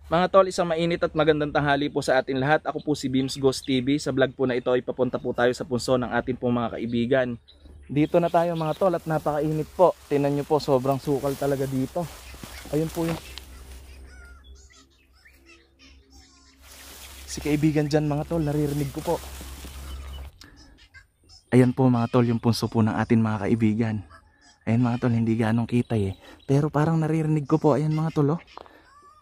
Mga tol, isang mainit at magandang tanghali po sa atin lahat. Ako po si Beams Ghost TV. Sa vlog po na ito ay papunta po tayo sa punso ng ating pong mga kaibigan. Dito na tayo mga tol at napakainit po. Tingnan nyo po, sobrang sukal talaga dito. Ayun po yung si kaibigan dyan mga tol, naririnig ko po. Ayan po mga tol, yung punso po ng ating mga kaibigan. Ayan mga tol, hindi ganong kita pero parang naririnig ko po. Ayan mga tol, oh.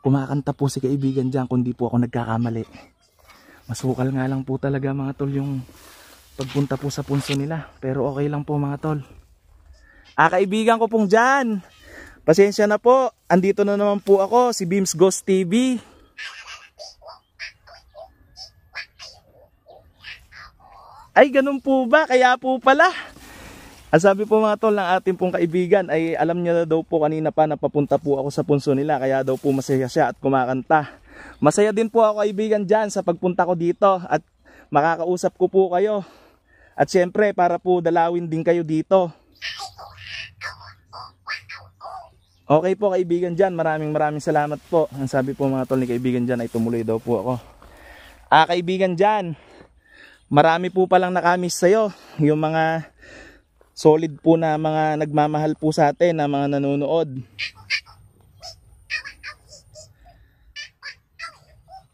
Kumakanta po si kaibigan dyan, kundi po ako nagkakamali. Masukal nga lang po talaga mga tol yung pagpunta po sa punso nila. Pero okay lang po mga tol. Kaibigan ko pong dyan, pasensya na po. Andito na naman po ako, si Beams Ghost TV. Ay ganun po ba? Kaya po pala. Sabi po mga tol ng ating pong kaibigan ay alam niya daw po kanina pa na papunta po ako sa punso nila, kaya daw po masaya siya at kumakanta. Masaya din po ako kaibigan dyan sa pagpunta ko dito at makakausap ko po kayo. At syempre para po dalawin din kayo dito. Okay po kaibigan dyan, maraming salamat po. Ang sabi po mga tol ni kaibigan dyan ay tumuloy daw po ako. Kaibigan dyan, marami po palang nakamiss sa'yo. Yung mga solid po na mga nagmamahal po sa atin, na mga nanonood.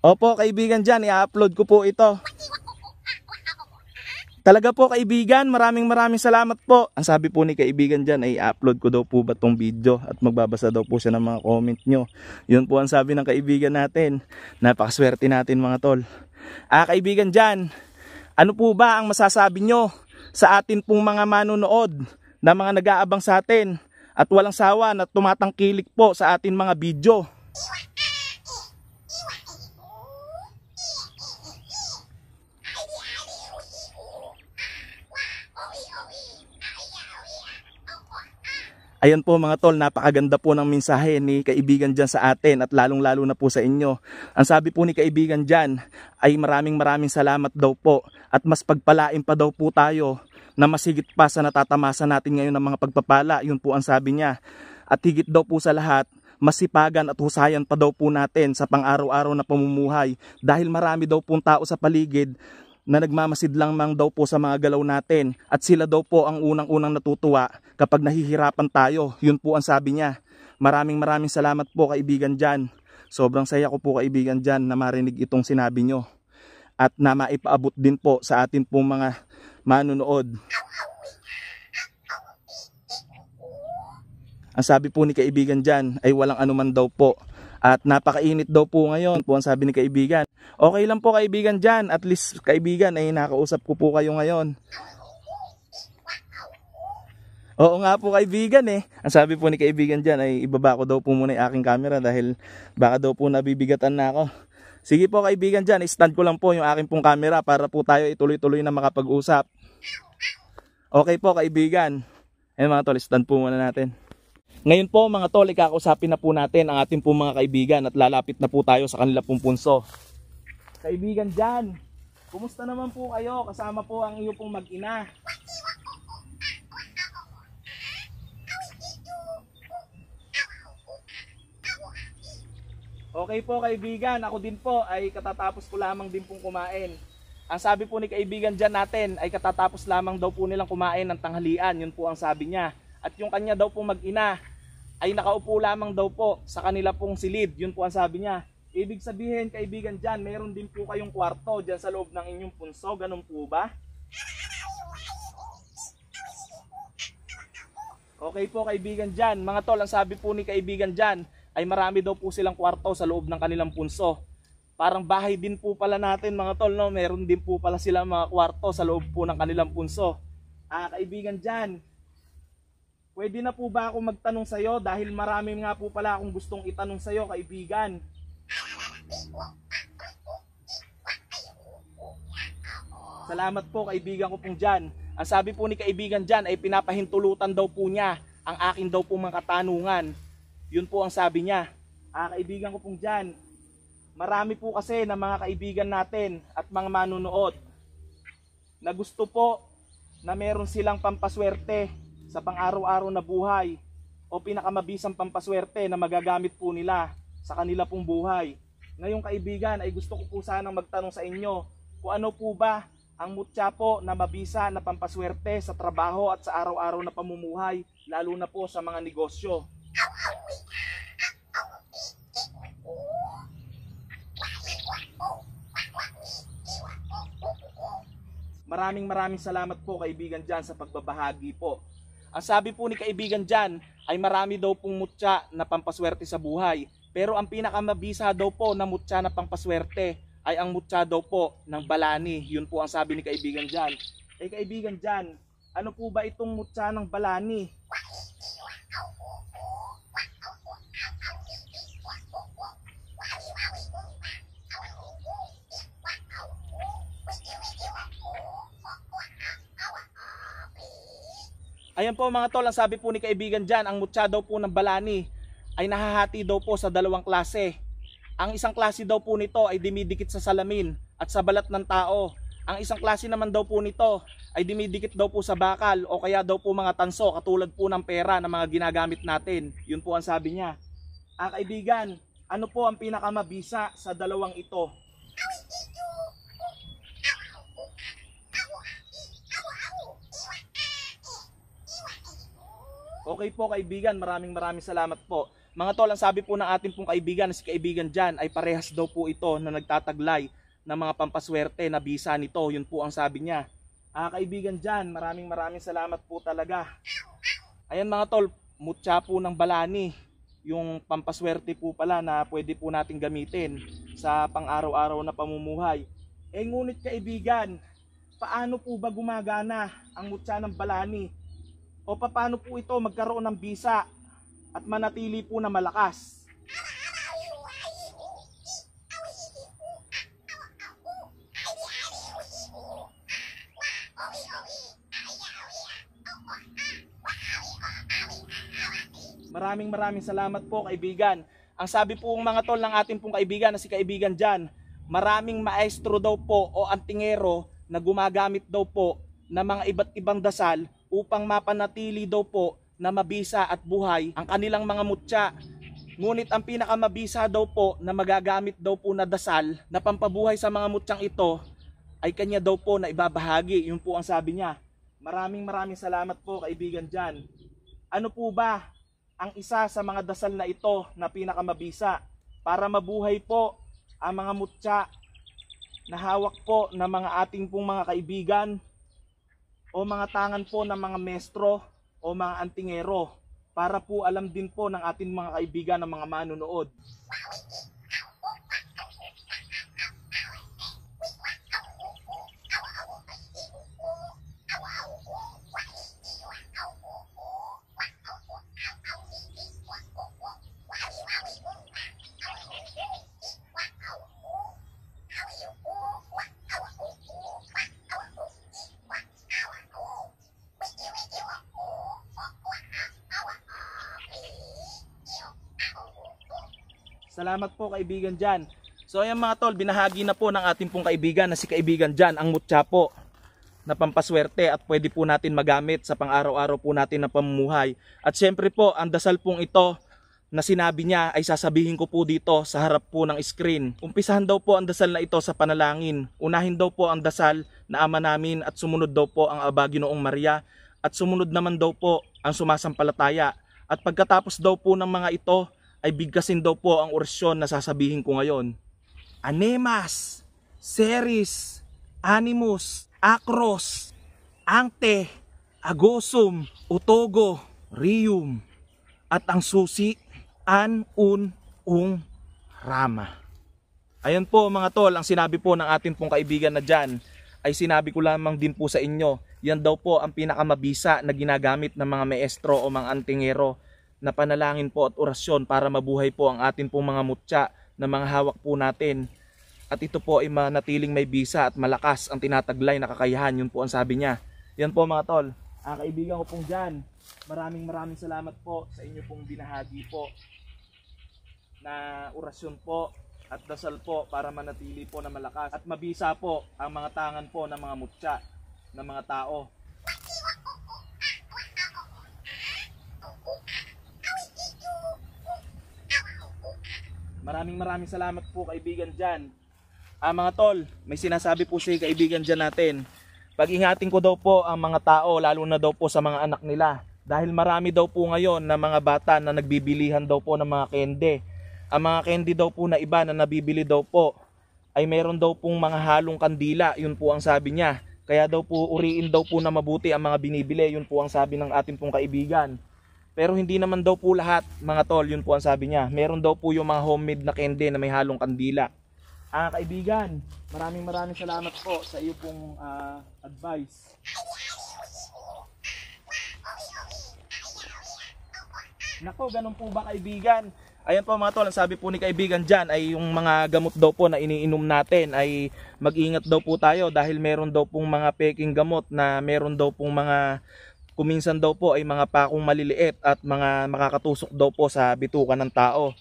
Opo kaibigan dyan, i-upload ko po ito. Talaga po kaibigan, maraming salamat po. Ang sabi po ni kaibigan dyan ay i-upload ko daw po ba tong video at magbabasa daw po siya ng mga comment nyo. Yun po ang sabi ng kaibigan natin. Napakaswerte natin mga tol. Kaibigan dyan, ano po ba ang masasabi nyo sa atin pong mga manonood na mga nag-aabang sa atin at walang sawa na tumatangkilik po sa atin mga video? Ayan po mga tol, napakaganda po ng mensahe ni kaibigan dyan sa atin at lalong lalo na po sa inyo. Ang sabi po ni kaibigan dyan ay maraming salamat daw po at mas pagpalain pa daw po tayo na masigit pa sa natatamasa natin ngayon ng mga pagpapala. Yun po ang sabi niya. At higit daw po sa lahat, masipagan at husayan pa daw po natin sa pang-araw-araw na pamumuhay dahil marami daw pong tao sa paligid na nagmamasid lang mang daw po sa mga galaw natin at sila daw po ang unang-unang natutuwa kapag nahihirapan tayo. Yun po ang sabi niya. Maraming salamat po kaibigan dyan. Sobrang saya ko po kaibigan dyan na marinig itong sinabi nyo at na maipaabot din po sa atin pong mga manunood. Ang sabi po ni kaibigan dyan ay walang anuman daw po at napakainit daw po ngayon po ang sabi ni kaibigan. Okay lang po kaibigan dyan, at least kaibigan ay nakausap ko po kayo ngayon. Oo nga po kaibigan Ang sabi po ni kaibigan dyan ay ibaba ko daw po muna yung aking camera dahil baka daw po nabibigatan na ako. Sige po kaibigan dyan, stand ko lang po yung aking pong camera para po tayo ituloy-tuloy na makapag-usap. Okay po kaibigan. Ayun mga tol, stand po muna natin. Ngayon po mga tol, ikakausapin na po natin ang ating pong mga kaibigan at lalapit na po tayo sa kanila pong punso. Kaibigan dyan, kumusta naman po kayo? Kasama po ang iyo pong mag-ina. Okay po kaibigan, ako din po ay katatapos ko lamang din pong kumain. Ang sabi po ni kaibigan dyan natin ay katatapos lamang daw po nilang kumain ng tanghalian. Yun po ang sabi niya. At yung kanya daw pong mag-ina ay nakaupo lamang daw po sa kanila pong silid. Yun po ang sabi niya. Ibig sabihin kaibigan dyan, mayroon din po kayong kwarto dyan sa loob ng inyong punso. Ganun po ba? Okay po kaibigan dyan. Mga tol, ang sabi po ni kaibigan dyan ay marami daw po silang kwarto sa loob ng kanilang punso. Parang bahay din po pala natin mga tol, no? Meron din po pala silang mga kwarto sa loob po ng kanilang punso. Kaibigan dyan, pwede na po ba ako magtanong sa'yo dahil marami nga po pala akong gustong itanong sa'yo kaibigan. Salamat po kaibigan ko pong dyan. Ang sabi po ni kaibigan dyan ay pinapahintulutan daw po niya ang akin daw po mga katanungan. Yun po ang sabi niya. Kaibigan ko pong dyan, marami po kasi na mga kaibigan natin at mga manunood na gusto po na meron silang pampaswerte sa pang-araw-araw na buhay o pinakamabisang pampaswerte na magagamit po nila sa kanila pong buhay. Ngayong kaibigan ay gusto ko po sanang magtanong sa inyo kung ano po ba ang mutya po na mabisa na pampaswerte sa trabaho at sa araw-araw na pamumuhay, lalo na po sa mga negosyo. Maraming salamat po kaibigan dyan sa pagbabahagi po. Ang sabi po ni kaibigan dyan ay marami daw pong mutya na pampaswerte sa buhay. Pero ang pinakamabisa daw po na mutya na pampaswerte ay ang mutya daw po ng balani. Yun po ang sabi ni kaibigan dyan. Eh kaibigan dyan, ano po ba itong mutya ng balani? Ayan po mga tol, ang sabi po ni kaibigan dyan, ang mutya daw po ng balani ay nahahati daw po sa dalawang klase. Ang isang klase daw po nito ay dumidikit sa salamin at sa balat ng tao. Ang isang klase naman daw po nito ay dumidikit daw po sa bakal o kaya daw po mga tanso katulad po ng pera na mga ginagamit natin. Yun po ang sabi niya. Kaibigan, ano po ang pinakamabisa sa dalawang ito? Okay po kaibigan, maraming salamat po. Mga tol, ang sabi po ng ating pong kaibigan, si kaibigan dyan, ay parehas daw po ito na nagtataglay ng mga pampaswerte na bisa nito. Yun po ang sabi niya. Kaibigan dyan, maraming salamat po talaga. Ayan mga tol, mutya po ng balani. Yung pampaswerte po pala na pwede po natin gamitin sa pang-araw-araw na pamumuhay. Ngunit kaibigan, paano po ba gumagana ang mutya ng balani? O paano po ito magkaroon ng bisa at manatili po na malakas? Maraming salamat po kaibigan. Ang sabi po ng mga tol ng ating pong kaibigan na si kaibigan dyan, maraming maestro daw po o antingero na gumagamit daw po ng mga iba't ibang dasal upang mapanatili daw po na mabisa at buhay ang kanilang mga mutya. Ngunit ang pinakamabisa daw po na magagamit daw po na dasal na pampabuhay sa mga mutyang ito ay kanya daw po na ibabahagi. Yun po ang sabi niya. Maraming salamat po kaibigan dyan. Ano po ba ang isa sa mga dasal na ito na pinakamabisa para mabuhay po ang mga mutya na hawak po ng mga ating pong mga kaibigan o mga tangan po ng mga mestro o mga antingero para po alam din po ng ating mga kaibigan ng mga manonood. Salamat po kaibigan dyan. So ayan mga tol, binahagi na po ng ating pong kaibigan na si kaibigan dyan ang mutya po na pampaswerte at pwede po natin magamit sa pang-araw-araw po natin na pamumuhay. At syempre po, ang dasal pong ito na sinabi niya ay sasabihin ko po dito sa harap po ng screen. Umpisahan daw po ang dasal na ito sa panalangin. Unahin daw po ang dasal na Ama namin at sumunod daw po ang Aba Ginoong Maria at sumunod naman daw po ang sumasampalataya. At pagkatapos daw po ng mga ito ay bigkasin daw po ang orasyon na sasabihin ko ngayon. Anemas, Seris, Animus, Akros, Angte, Agosum, Utogo, Rium, at ang susi, An-un-ung Rama. Ayan po mga tol, ang sinabi po ng ating pong kaibigan na dyan, ay sinabi ko lamang din po sa inyo, yan daw po ang pinakamabisa na ginagamit ng mga maestro o mga antingero na panalangin po at orasyon para mabuhay po ang atin pong mga mutya na mga hawak po natin. At ito po ay manatiling may bisa at malakas ang tinataglay na kakayahan. Yun po ang sabi niya. Yan po mga tol. Kaibigan ko pong dyan, maraming salamat po sa inyo pong binahagi po na orasyon po at dasal po para manatili po na malakas at mabisa po ang mga tangan po ng mga mutya ng mga tao. Maraming salamat po kaibigan dyan. Mga tol, may sinasabi po si kaibigan dyan natin. Pag-ingatin ko daw po ang mga tao, lalo na daw po sa mga anak nila. Dahil marami daw po ngayon na mga bata na nagbibilihan daw po ng mga kende. Ang mga candy daw po na iba na nabibili daw po ay meron daw pong mga halong kandila, yun po ang sabi niya. Kaya daw po uriin daw po na mabuti ang mga binibili, yun po ang sabi ng ating pong kaibigan. Pero hindi naman daw po lahat mga tol, yun po ang sabi niya. Meron daw po yung mga homemade na candy na may halong kandila. Kaibigan, maraming salamat po sa iyo pong advice. Nako, ganun po ba kaibigan? Ayan po mga tol, ang sabi po ni kaibigan dyan ay yung mga gamot daw po na iniinom natin ay mag-ingat daw po tayo dahil meron daw pong mga peking gamot na meron daw pong mga kuminsan daw po ay mga pakong maliliit at mga makakatusok daw po sa bituka ng tao.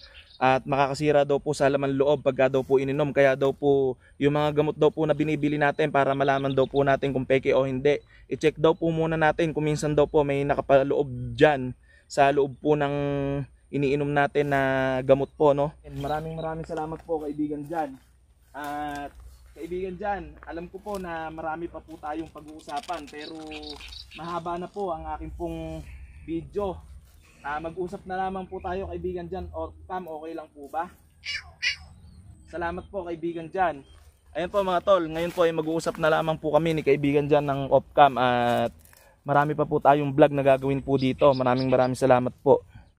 At makakasira daw po sa laman loob pagka daw po ininom. Kaya daw po yung mga gamot daw po na binibili natin para malaman daw po natin kung peke o hindi, i-check daw po muna natin kung minsan daw po may nakapaloob dyan sa loob po ng iniinom natin na gamot po, no? And maraming salamat po kaibigan dyan. At kaibigan dyan, alam ko po na marami pa po tayong pag-uusapan pero mahaba na po ang aking pong video. Mag-usap na lamang po tayo kaibigan dyan. Cam, okay lang po ba? Salamat po kaibigan dyan. Ayan po mga tol, ngayon po ay mag-uusap na lamang po kami ni kaibigan dyan ng off-cam. At marami pa po tayong vlog na gagawin po dito. Maraming salamat po.